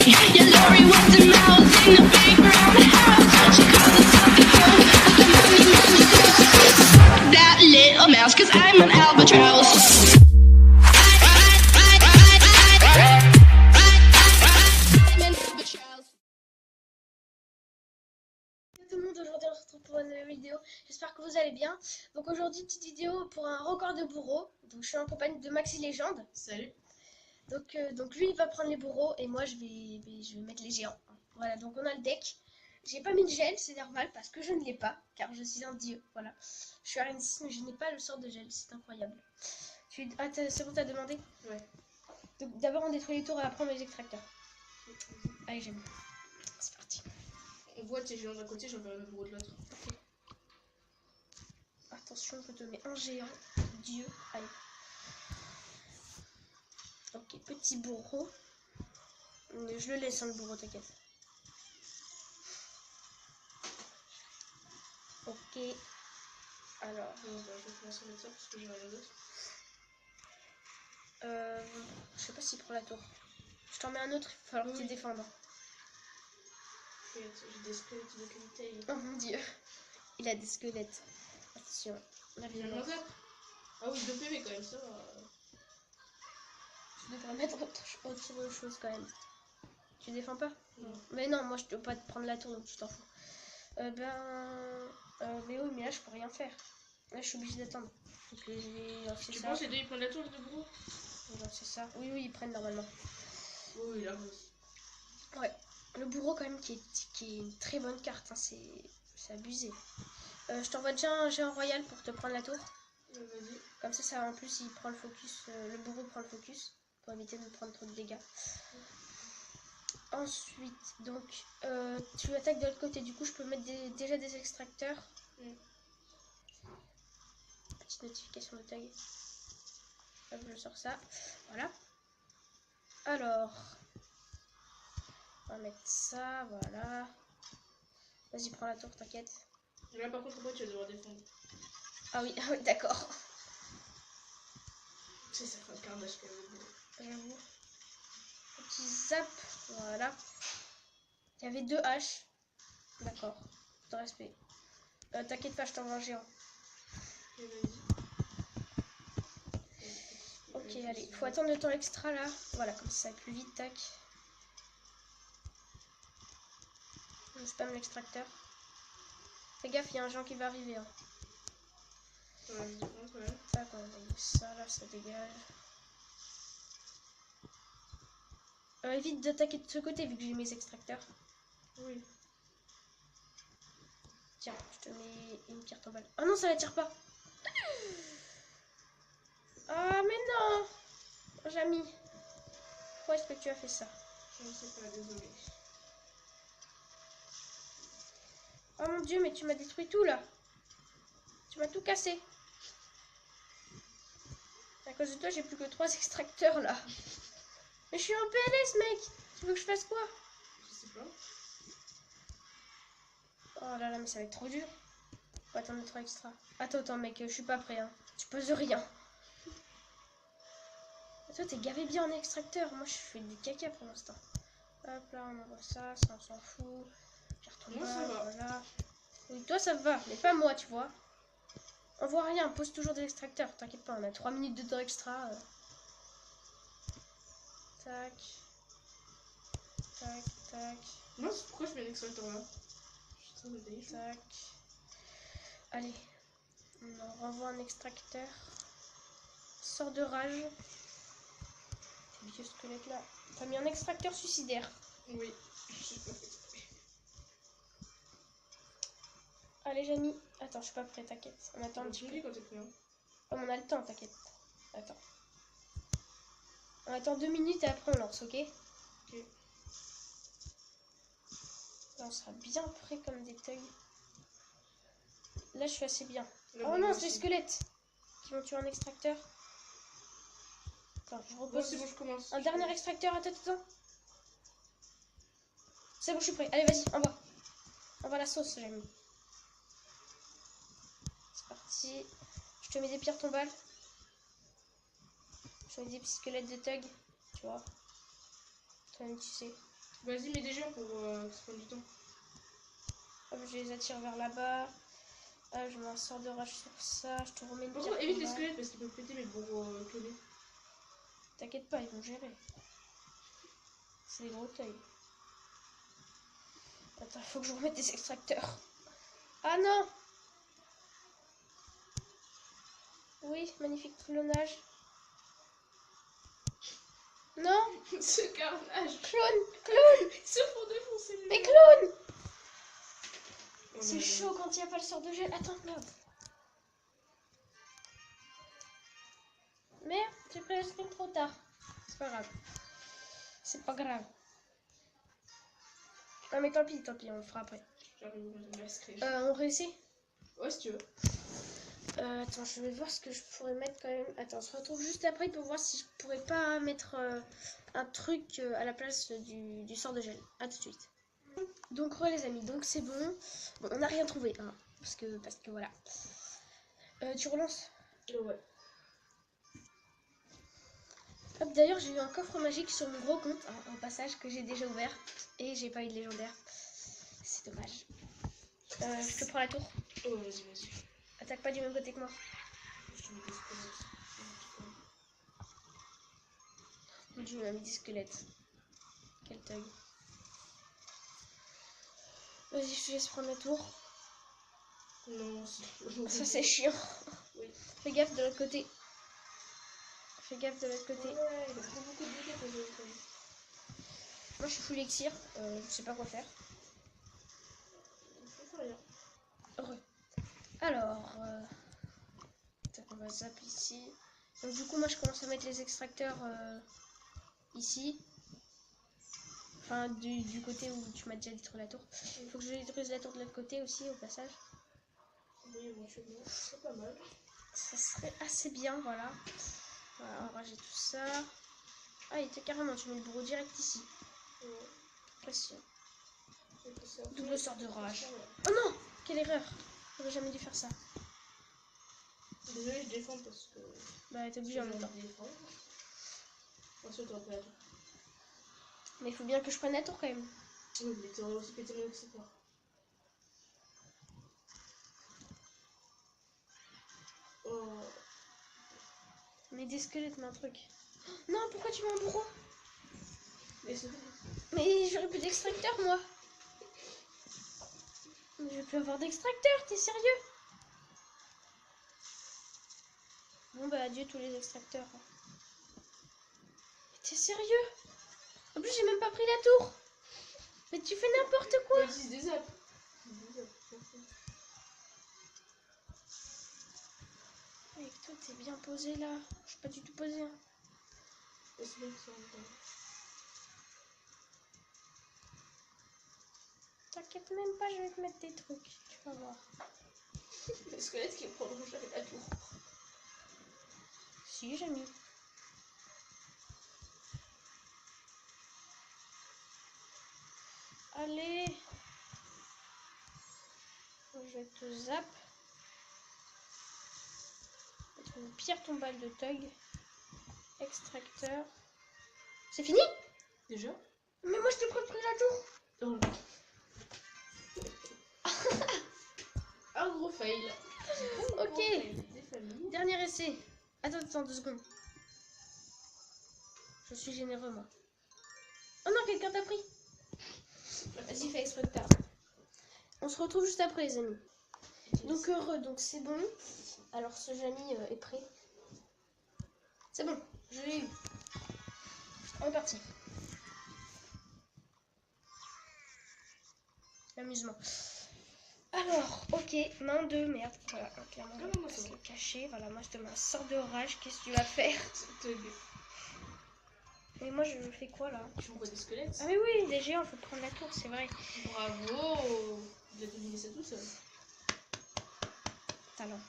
Yeah, Lori was the mouse in the big brown house. She called herself the hoe with the money mouse. That little mouse, 'cause I'm an albatross. Tout le monde, aujourd'hui on se retrouve pour une nouvelle vidéo, j'espère que vous allez bien. Donc aujourd'hui petite vidéo pour un record de bourreaux. Donc je suis en compagnie de Maxi Légende. Salut. Donc lui il va prendre les bourreaux et moi je vais mettre les géants. Voilà, donc on a le deck. J'ai pas mis de gel, c'est normal parce que je ne l'ai pas, car je suis un dieu. Voilà, je suis RN6 mais je n'ai pas le sort de gel, c'est incroyable. Ah, c'est bon, t'as demandé? Ouais. Donc d'abord on détruit les tours et après on met les extracteurs. Allez, j'aime. C'est parti. On voit tes géants d'un côté, j'en verrai le bureau de l'autre. Ok. Attention, je te mets un géant. Dieu. Allez. Ok, petit bourreau. Je le laisse, hein, le bourreau, t'inquiète. Ok. Alors. Bon, bah, je vais commencer à mettre ça parce que j'ai rien d'autre. Je sais pas s'il prend la tour. Je t'en mets un autre, il va falloir que tu défendes. J'ai des squelettes de qualité. Oh mon dieu. Il a des squelettes. Attention. La Il y a violence. Ah oui, 2 PV quand même, ça. Tu devrais mettre autre chose quand même. Tu défends pas? Non. Mais non, moi je peux pas te prendre la tour donc tu t'en fous. Mais oui, mais là je peux rien faire. Là je suis obligée d'attendre. Donc Tu penses les deux ils prennent la tour, les deux bourreaux? C'est ça. Oui, ils prennent normalement. Oui, là. Ouais. Le bourreau quand même qui est une très bonne carte. Hein. C'est abusé. Je t'envoie déjà un géant royal pour te prendre la tour. Vas-y. Comme ça en plus il prend le focus. Le bourreau prend le focus pour éviter de prendre trop de dégâts. Ensuite, donc, tu attaques de l'autre côté. Du coup, je peux mettre déjà des extracteurs. Petite notification de tag. Hop, je sors ça. Voilà. Alors, on va mettre ça. Voilà. Vas-y, prends la tour, t'inquiète. Là, par contre, moi, tu vas devoir défendre. Ah oui, d'accord. Ça fait un carnage quand même. J'avoue. Petit zap. Voilà. Il y avait 2 haches. D'accord. De respect. T'inquiète pas, je t'envoie un géant. Ok, allez, faut attendre le temps extra là. Voilà, comme ça va plus vite, tac. Je spam l'extracteur. Fais gaffe, il y a un géant qui va arriver. Hein. Ouais, je défends quand même. Tac, on va ça là, ça dégage. Évite d'attaquer de ce côté vu que j'ai mes extracteurs. Oui. Tiens, je te mets une carte en balle. Oh non, ça la tire pas. Ah mais non, Jamy. Pourquoi est-ce que tu as fait ça? Je ne sais pas, désolé. Oh mon dieu, mais tu m'as détruit tout là. Tu m'as tout cassé. À cause de toi, j'ai plus que 3 extracteurs là. Mais je suis en PLS, mec. Tu veux que je fasse quoi? Je sais pas. Oh là là, mais ça va être trop dur. Faut attendre 3 extra. Attends, mec, je suis pas prêt. Hein. Tu poses rien. Toi, t'es gavé bien en extracteur. Moi, je fais du caca pour l'instant. Hop là, on envoie ça on s'en fout. Moi, ça va. Voilà. Oui, toi, ça va, mais pas moi, tu vois. On voit rien, on pose toujours des extracteurs. T'inquiète pas, on a 3 minutes de temps extra. Tac. Tac, tac. Moi, pourquoi je mets l'extracteur là? Je suis très désolée. Tac. Allez. On renvoie un extracteur. Sort de rage. Ce vieux squelette là. T'as mis un extracteur suicidaire. Oui. Je sais pas fait exprès. Allez, Jamy. Attends, je suis pas prêt, t'inquiète. On attend un petit peu. Quand t'es prêt, hein. Comme on a le temps, t'inquiète. Attends. On attend 2 minutes et après on lance, ok? Ok. Là, on sera bien prêt comme des thugs. Là, je suis assez bien. Là, Oh non, c'est les squelettes qui vont tuer un extracteur. Attends, je repose. Bon, c'est bon, je commence. Un dernier extracteur, attends. C'est bon, je suis prêt. Allez, vas-y, envoie. Envoie la sauce, j'ai mis. C'est parti. Je te mets des pierres tombales. Je te mets des petits squelettes de thug. Tu vois. Toi-même, tu sais. Vas-y, mets des gens pour que ça prenne du temps. Hop, je les attire vers là-bas. Ah, je mets un sort de rage sur ça. Je te remets une Par pierre. contre, évite les tombale. squelettes parce qu'ils peuvent péter mes gros clonés. T'inquiète pas, ils vont gérer. C'est des gros tailles. Attends, il faut que je remette des extracteurs. Ah non! Oui, magnifique clonage. Non! Ce carnage. Clone! Ils se font défoncer les Mais gens. clone! Oh, C'est non, chaud quand il n'y a pas le sort de gel. Attends, merde. Merde, j'ai pris le stream trop tard. C'est pas grave. C'est pas grave. Ah mais tant pis, on le fera après. J'arrive à m'inscrire. On réessaie. Ouais, si tu veux. Attends, je vais voir ce que je pourrais mettre quand même. Attends, on se retrouve juste après pour voir si je pourrais pas mettre un truc à la place du sort de gel. A tout de suite. Donc les amis, donc c'est bon. Bon, on n'a rien trouvé, hein, parce que voilà. Tu relances. Ouais. Hop, d'ailleurs, j'ai eu un coffre magique sur mon gros compte, hein, en passage, que j'ai déjà ouvert. Et j'ai pas eu de légendaire. C'est dommage. Je te prends la tour. Oh, vas-y, vas-y. Attaque pas du même côté que moi. Je mets des squelettes. Mon dieu, il m'a mis des squelettes. Quel tag. Vas-y, je te laisse prendre la tour. Non, c'est... Ça, c'est chiant. Oui. Fais gaffe de l'autre côté. Fais gaffe de l'autre côté. Ouais, il a trop beaucoup de dégâts pour jouer. Moi, je suis full elixir. Je sais pas quoi faire. Je fais rien. Heureux. Alors, on va zap ici. Donc, du coup, moi, je commence à mettre les extracteurs ici. Enfin, du côté où tu m'as déjà détruit la tour. Il faut que je détruise la tour de l'autre côté aussi, au passage. Oui, éventuellement. C'est pas mal. Ça serait assez bien, voilà. Voilà, on va ranger tout ça. Ah, il était carrément, tu mets le bureau direct ici. Ouais. Précieux. C'est ça. Double sort de rage. Ouais. Oh non! Quelle erreur! J'aurais jamais dû faire ça. Désolé, je défends parce que... Bah, t'es obligé en même temps. défendre. Ensuite, on peut... Mais il faut bien que je prenne la tour quand même. Oui, mais t'aurais aussi pété mon etc. Oh. Mais des squelettes, mais un truc. Non, pourquoi tu mets un bureau? Mais c'est... Mais j'aurais plus d'extracteur, moi. Mais je vais plus avoir d'extracteur, t'es sérieux? Bon, bah, adieu tous les extracteurs. Mais t'es sérieux? En plus, j'ai même pas pris la tour. Mais tu fais n'importe quoi. Ouais, utilise des zaps. Des zaps, je m'en fous. Avec toi, t'es bien posé là. Je suis pas du tout posé. Hein. Et c'est bien que ça en même temps. T'inquiète même pas, je vais te mettre des trucs. Tu vas voir. Le squelette qui prolonge la tour. Si, j'ai mis. Allez. Je vais te zap. Mettre une pierre tombale de Tug. Extracteur. C'est fini? Déjà? Mais moi, je t'ai pris la tour. Oh. Un gros fail. Ok. Des familles. Dernier essai. Attends 2 secondes. Je suis généreux, moi. Oh non, quelqu'un t'a pris. Vas-y, fais exprès de perdre. On se retrouve juste après, les amis. Donc, heureux, donc c'est bon. Alors, ce Jamy est prêt. C'est bon, je l'ai eu. On est parti. L'amusement. Alors, ok, main de merde. Voilà, clairement, Non, on moi, va ça se va. le cacher. Voilà, moi, je te mets un sort de rage. Qu'est-ce que tu vas faire? Mais moi, je fais quoi, là? Tu envoies des squelettes? Ah mais oui, des géants, faut prendre la tour, c'est vrai. Bravo! Il a deviné ça tout seul. Talent.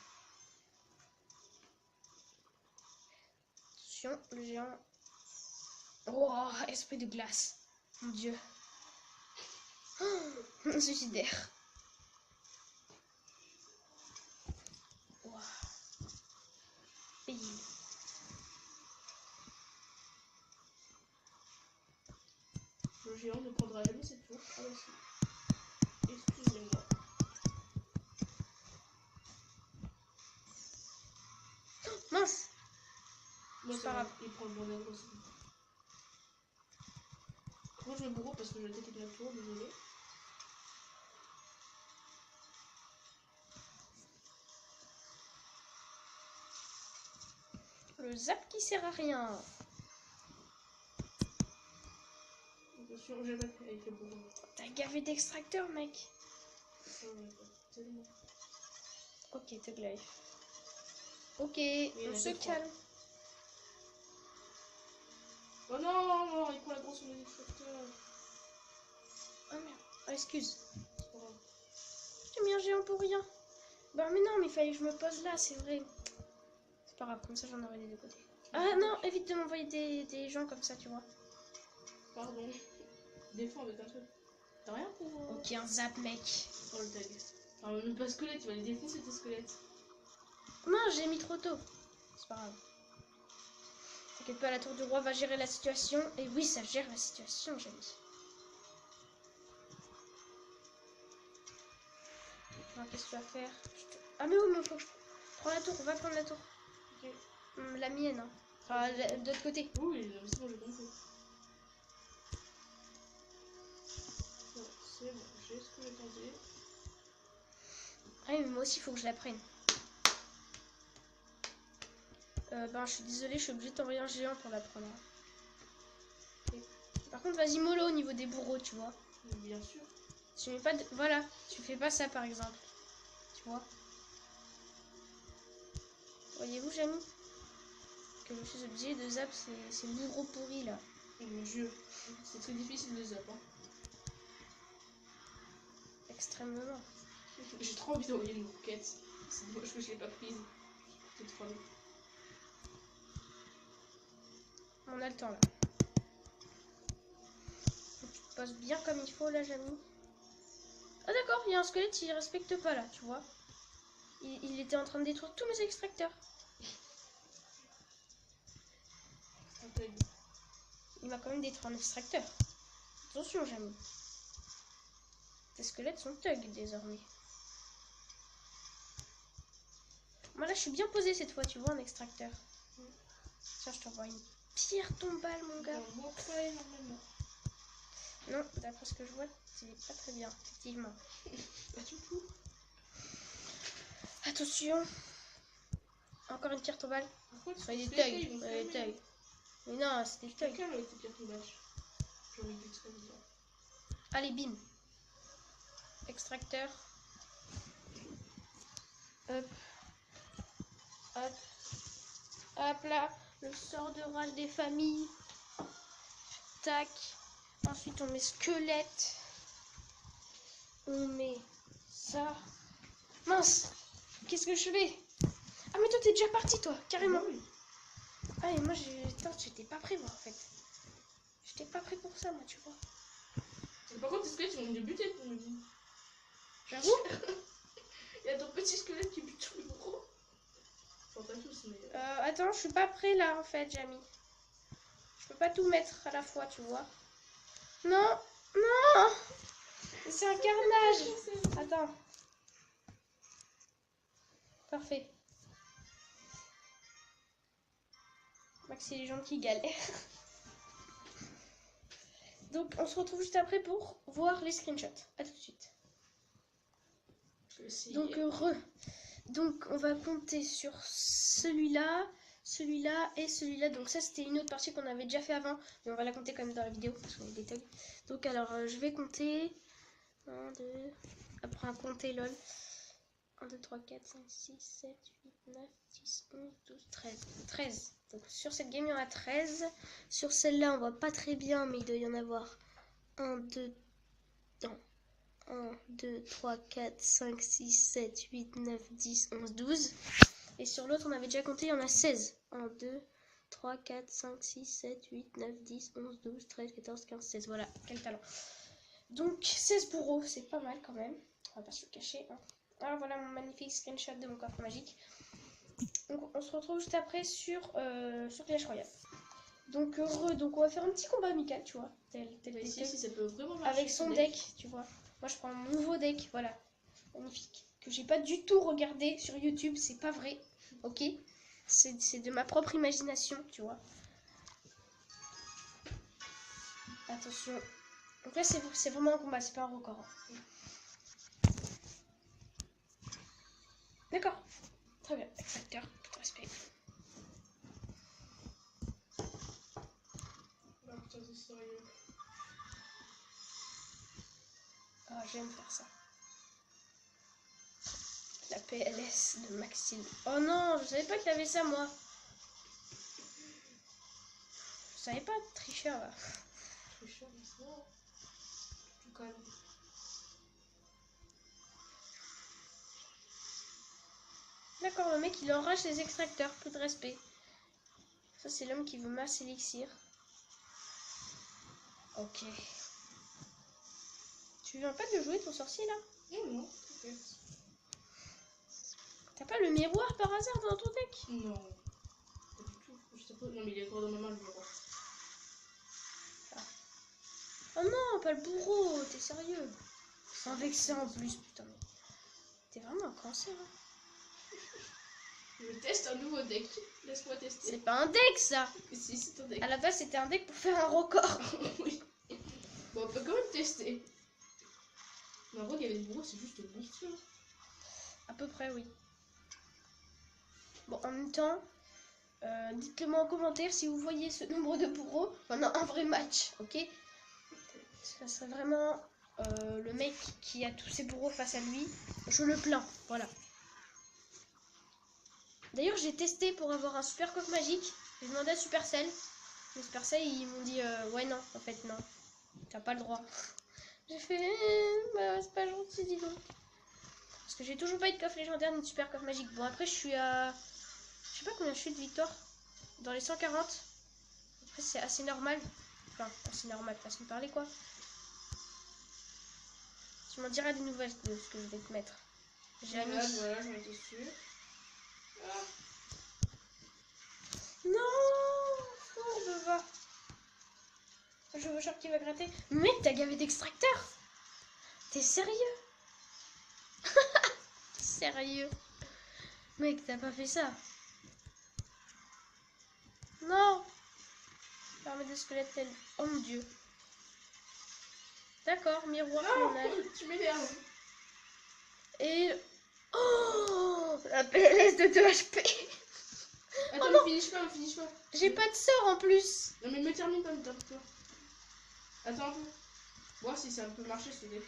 Attention, le géant. Oh, esprit de glace. Mon dieu. Oh, suicidaire. Wow. Et... Le géant ne prendra n'aura jamais cette tour. Ah bah si. Excusez-moi. Mince. Moi, C'est ça pas va. grave. Il prend le bon aggro aussi. Moi, je vais bourreau parce que j'ai attaqué de la tour, désolé. Le zap qui sert à rien. Attention, j'attaque avec le bourreau. T'as gavé d'extracteur, mec. Ça va pas tellement. Ok, Tug Life. Ok, il on a se fait froid. calme. Oh non, non, il prend la grosse sur les extracteurs. Oh merde. Oh, excuse. C'est pas grave. J'ai mis un géant pour rien. Bah mais non, mais il fallait que je me pose là, c'est vrai. C'est pas grave, comme ça j'en aurai des deux côtés. Ah non, évite de m'envoyer des gens comme ça, tu vois. Pardon. Défends avec un truc. T'as rien pour. Ok, un zap, mec. Oh le tag. Enfin, même pas squelette, tu vas les défoncer tes squelettes. Non, j'ai mis trop tôt. C'est pas grave. T'inquiète pas, la tour du roi va gérer la situation. Et oui, ça gère la situation, j'ai dit. Alors, qu'est-ce que tu vas faire? Ah mais oui, mais faut que je... Prends la tour, va prendre la tour. Ok. La mienne, hein. Enfin, de l'autre côté. Oui, non, mais c'est bon, j'ai compris. Bon, c'est bon, j'ai ce que j'attendais. Ah oui, mais moi aussi, il faut que je la prenne. Ben, je suis désolée, je suis obligée de t'envoyer un géant pour la prendre. Et... Par contre, vas-y mollo au niveau des bourreaux, tu vois. Bien sûr. Tu mets pas de... Voilà, tu fais pas ça, par exemple. Tu vois. Voyez-vous, Jamie, que je suis obligée de zap ces bourreaux pourris, là. Oh mon dieu, c'est très difficile de zap. Hein. Extrêmement. J'ai trop envie d'envoyer une roquette. C'est dommage que je l'ai pas prise. Peut-être folle. On a le temps, là. Donc, tu te poses bien comme il faut, là, Jamie. Ah d'accord, il y a un squelette, il respecte pas, là, tu vois. Il était en train de détruire tous mes extracteurs. Un tag. Il m'a quand même détruit un extracteur. Attention, Jamie. Tes squelettes sont thug désormais. Moi là je suis bien posée cette fois, tu vois, un extracteur. Tiens, je t'envoie une pierre tombale, mon gars. J'en vois pas énormément. Non, d'après ce que je vois, c'est pas très bien, effectivement. Pas du tout. Attention. Encore une pierre tombale. Pourquoi tu Soyez fais des ça, ils thugs. vont Soyez des fermer. thugs. Mais non, c'est des thugs. Quelqu'un avec tes pierres tombaches. J'ai envie de très bizarre. Allez, bim. Extracteur. Hop. Hop. Hop là. Le sort de rage des familles. Tac. Ensuite, on met squelette. On met ça. Mince. Qu'est-ce que je fais? Ah, mais toi, t'es déjà parti, toi. Carrément. Oui. Ah, et moi, j'étais pas prêt, moi, en fait. J'étais pas prêt pour ça, moi, tu vois. Et par contre, tes squelettes, ils vont me débuter, tu me dis. J'avoue. Il y a ton petit squelette qui bute tout le gros. Enfin, pas tous, mais. Attends, je suis pas prêt, là, en fait, Jamie. Je peux pas tout mettre à la fois, tu vois. Non. Non. C'est un carnage. Attends. Parfait. Max, c'est les gens qui galèrent. Donc, on se retrouve juste après pour voir les screenshots. A tout de suite. Je vais essayer. Donc, Donc, on va compter sur celui-là, celui-là et celui-là. Donc, ça, c'était une autre partie qu'on avait déjà fait avant. Mais on va la compter quand même dans la vidéo parce qu'on est des thugs. Donc, alors, je vais compter. 1, 2. Après, un compter, lol. 1, 2, 3, 4, 5, 6, 7, 8, 9, 10, 11, 12, 13. 13. Donc sur cette game, il y en a 13. Sur celle-là, on voit pas très bien, mais il doit y en avoir 1, 2, non. 1, 2, 3, 4, 5, 6, 7, 8, 9, 10, 11, 12. Et sur l'autre, on avait déjà compté, il y en a 16. 1, 2, 3, 4, 5, 6, 7, 8, 9, 10, 11, 12, 13, 14, 15, 16. Voilà, quel talent. Donc 16 bourreaux, c'est pas mal quand même. On va pas se le cacher, hein. Alors voilà mon magnifique screenshot de mon coffre magique. Donc on se retrouve juste après sur Clash Royale. Donc donc on va faire un petit combat amical, tu vois. tel, Mais tel. si, ça peut vraiment marcher. Avec son deck, tu vois. Moi, je prends mon nouveau deck, voilà. Magnifique. Que j'ai pas du tout regardé sur YouTube, c'est pas vrai. Ok? C'est de ma propre imagination, tu vois. Attention. Donc là, c'est vraiment un combat, c'est pas un record. Hein. D'accord. Très bien. Extracteur, tout respect. Ah putain, c'est sérieux. Ah, j'aime faire ça. La PLS de Maxime. Oh non, je savais pas qu'il y avait ça, moi. Je savais pas, tricheur, là. Tricheur, mais c'est bon. Tu te calmes. D'accord, le mec, il enrage les extracteurs, peu de respect. Ça, c'est l'homme qui veut masse élixir. Ok. Tu viens pas de jouer ton sorcier, là? Non, non, peut-être. T'as pas le miroir par hasard dans ton deck? Non, pas du tout. Je sais pas. Non, mais il est encore dans ma main, le miroir. Oh non, pas le bourreau, t'es sérieux? C'est un vexé en plus, putain. Mais... T'es vraiment un cancer, hein. Je teste un nouveau deck. Laisse-moi tester. C'est pas un deck, ça! Si, c'est un deck. À la base, c'était un deck pour faire un record. Oui. Bon, on peut quand même tester. Mais en vrai, il y avait des bourreaux, c'est juste monstrueux. À peu près, oui. Bon, en même temps, dites-le moi en commentaire si vous voyez ce nombre de bourreaux pendant un vrai match, ok? Ça serait vraiment le mec qui a tous ses bourreaux face à lui. Je le plains, voilà. D'ailleurs, j'ai testé pour avoir un super coffre magique. J'ai demandé à Supercell. Mais Supercell, ils m'ont dit ouais, non, en fait, non. T'as pas le droit. J'ai fait bah, c'est pas gentil, dis donc. Parce que j'ai toujours pas eu de coffre légendaire ni de super coffre magique. Bon, après, je suis à. Je sais pas combien je suis de victoire. Dans les 140. Après, c'est assez normal. Enfin, assez normal, façon de parler, quoi. Tu m'en diras des nouvelles de ce que je vais te mettre. J'ai mis. Voilà, j'en étais sûre. Ah. Non, fourbe, va. Je vois genre qui va gratter. Mec, t'as gavé d'extracteur. T'es sérieux? Sérieux? Mec, t'as pas fait ça. Non. Armée de squelettes tel. Oh mon dieu. D'accord, miroir colonel. Tu m'énerves. Et. Oh, la PLS de 2 HP. Attends, non. on finisse pas, on finisse pas. J'ai pas de sort en plus. Non, mais me termine pas, me termine pas. Attends un peu. Voir si ça peut marcher ce deck.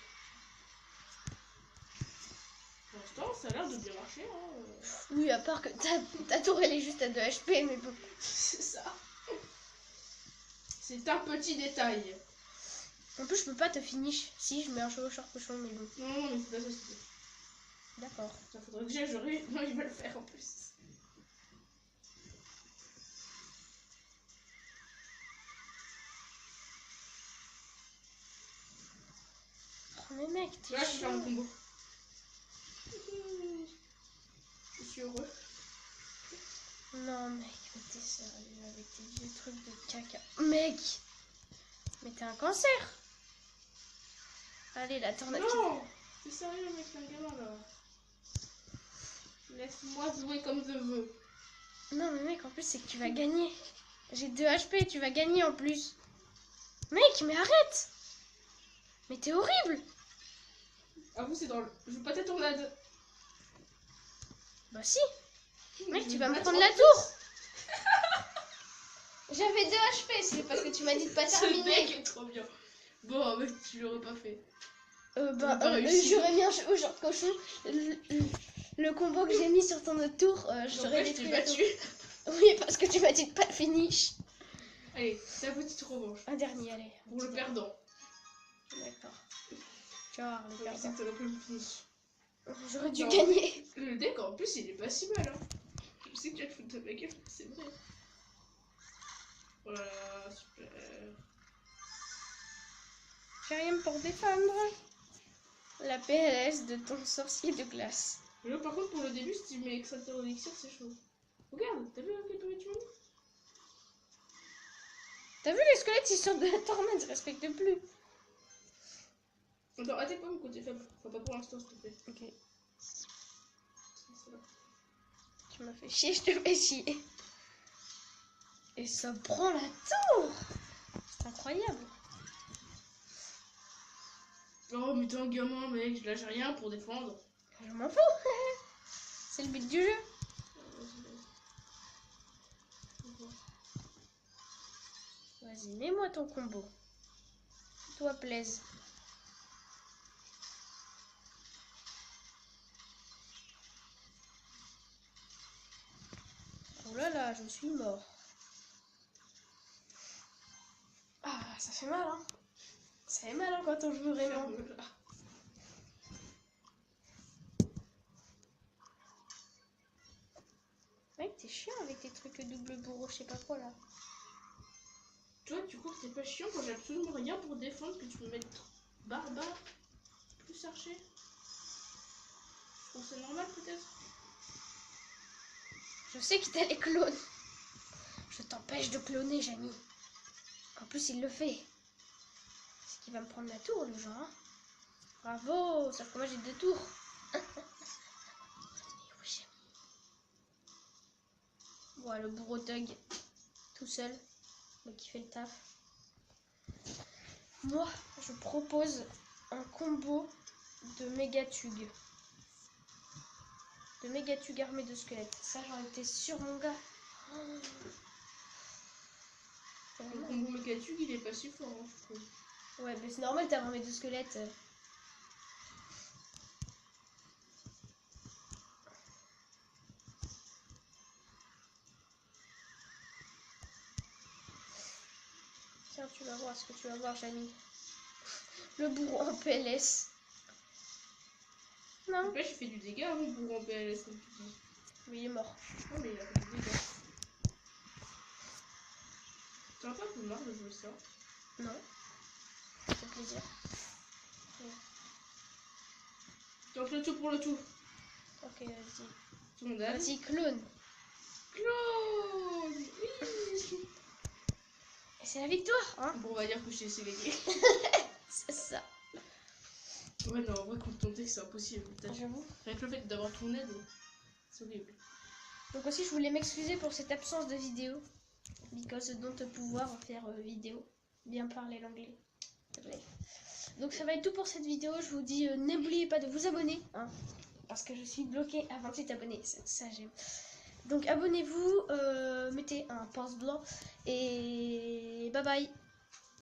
Pour l'instant, ça a l'air de bien marcher. Hein. Oui, à part que ta tour elle est juste à 2 HP, mais bon. C'est ça. C'est un petit détail. En plus, je peux pas te finish. Si, je mets un chevaucheur cochon, mais bon. Non, non, mais c'est pas ça, c'était. D'accord. Ça faudrait que j'aurais. Non, il va le faire en plus. Oh, mais mec, t'es Là, je vais faire chiant. mon combo. Je suis heureux. Non, mec, mais t'es sérieux avec tes vieux trucs de caca. Mec! Mais t'es un cancer! Allez, la tornade. Non! T'es sérieux, mec, t'es un gamin là. Laisse-moi jouer comme je veux. Non, mais mec, en plus, c'est que tu vas gagner. J'ai 2 HP, tu vas gagner en plus. Mec, mais arrête! Mais t'es horrible! Ah, vous, c'est drôle. Je veux pas ta tornade. Bah si! Mec, Je tu veux vas me pas prendre te- la tour! J'avais 2 HP, c'est parce que tu m'as dit de pas Ce terminer. deck est trop bien. Bon, mec, tu l'aurais pas fait. Bah, pas réussi. j'aurais mis un chevaucheur de cochon. Le combo que j'ai mis sur ton autre tour, j'aurais je t'ai détruit la tour. battu. Oui, parce que tu m'as dit de pas finish. Allez, ta petite revanche. Un dernier, allez. Pour le perdant. D'accord. Tu vas voir, le Je sais perdant. que t'aurais pu me finir. J'aurais dû Non. gagner. Le deck, en plus, il est pas si mal. Hein. Je sais que tu vas te foutre de ma gueule, c'est vrai. Voilà, super. J'ai rien pour défendre. La PLS de ton sorcier de glace. Mais là, par contre, pour le début, si tu mets extracteur d'élixir, c'est chaud. Regarde, t'as vu à quel point tu m'as mis? T'as vu les squelettes, ils sortent de la tornade, ils respectent plus. Attends, attaque pas mon côté faible. Enfin, pas pour l'instant, s'il te plaît. Ok. C'est là. Tu m'as fait chier, je te fais chier. Et ça prend la tour. C'est incroyable. Oh, mais t'es un gamin, mec. Là, j'ai rien pour défendre. Je m'en fous. C'est le but du jeu. Vas-y, mets-moi ton combo. Toi plaise. Oh là là, je suis mort. Ah, ça fait mal, hein. Ça fait mal hein, quand on joue vraiment. Mec, t'es chiant avec tes trucs double bourreau, je sais pas quoi là. Toi, tu crois que t'es pas chiant quand j'ai absolument rien pour défendre, que tu peux mettre barbare plus archer? Je trouve c'est normal peut-être. Je sais qu'il t'a les clones. Je t'empêche de cloner, Jamie. En plus, il le fait. C'est qu'il va me prendre la tour, le genre. Hein. Bravo, sauf que moi j'ai 2 tours. Mais oui, Jamie. Voilà, le bourreau thug, tout seul, mais qui fait le taf. Moi, je propose un combo de Mégatug. De Mégatug armé de squelettes. Ça, j'en étais sûre, mon gars. Le combo Mégatug, il est pas si fort, hein, je trouve. Ouais, mais c'est normal, t'as armé de squelettes. Tiens, tu vas voir ce que tu vas voir, Jamie. Le bourreau en PLS. Non. Après, j'ai fait du dégât, mon bourreau en PLS, comme tu dis. Mais il est mort. Non, mais il a fait du dégât. T'as un peu marre de jouer ça? Non. Ça fait plaisir. Tente le tout pour le tout. Ok, vas-y. Tout le monde a Vas-y, clone. Clone. Oui. Et c'est la victoire, hein. Bon, on va dire que je t'ai laissé gagner. C'est ça. Ouais, non, en vrai, contre ton texte, c'est impossible. J'avoue. Rien que le fait d'avoir ton aide, c'est horrible. Donc aussi, je voulais m'excuser pour cette absence de vidéo. Because I don't pouvoir faire vidéo. Bien parler l'anglais. Bref. Donc ça va être tout pour cette vidéo. Je vous dis, n'oubliez pas de vous abonner. Hein, parce que je suis bloquée à 28 abonnés. Ça j'aime. Donc abonnez-vous, mettez un pouce blanc. Et bye bye.